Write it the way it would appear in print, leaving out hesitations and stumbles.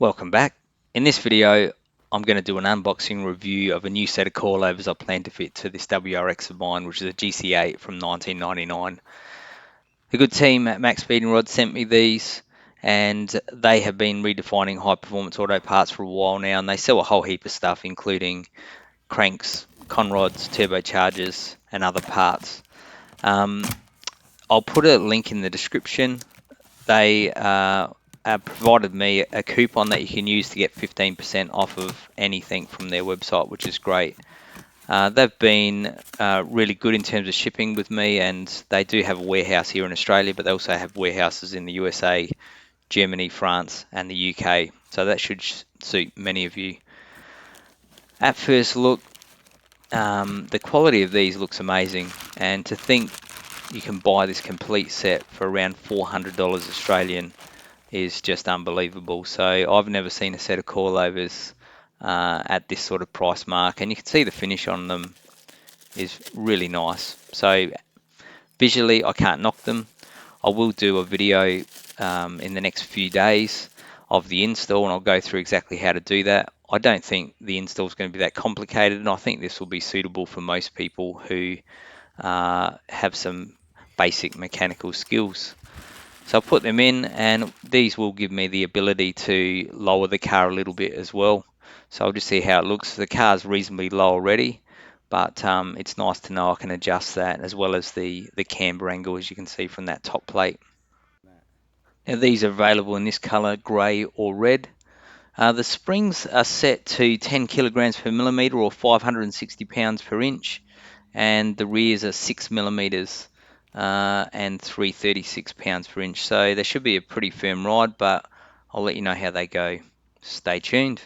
Welcome back. In this video, I'm going to do an unboxing review of a new set of coilovers I plan to fit to this WRX of mine, which is a GC8 from 1999. The good team at Maxpeedingrods sent me these, and they have been redefining high performance auto parts for a while now, and they sell a whole heap of stuff, including cranks, conrods, turbochargers, and other parts. I'll put a link in the description. They provided me a coupon that you can use to get 15% off of anything from their website, which is great. They've been really good in terms of shipping with me, and they do have a warehouse here in Australia, but they also have warehouses in the USA, Germany, France, and the UK. So that should suit many of you. At first look, the quality of these looks amazing, and to think you can buy this complete set for around $400 Australian is just unbelievable. So I've never seen a set of coilovers at this sort of price mark, and you can see the finish on them is really nice. So visually I can't knock them. I will do a video in the next few days of the install, and I'll go through exactly how to do that. I don't think the install is going to be that complicated, and I think this will be suitable for most people who have some basic mechanical skills. So I'll put them in, and these will give me the ability to lower the car a little bit as well. So I'll just see how it looks. The car's reasonably low already, but it's nice to know I can adjust that, as well as the camber angle, as you can see from that top plate. Now these are available in this color, gray or red. The springs are set to 10 kilograms per millimeter, or 560 pounds per inch, and the rears are 6 millimeters and 336 pounds per inch. So they should be a pretty firm ride, but I'll let you know how they go. Stay tuned.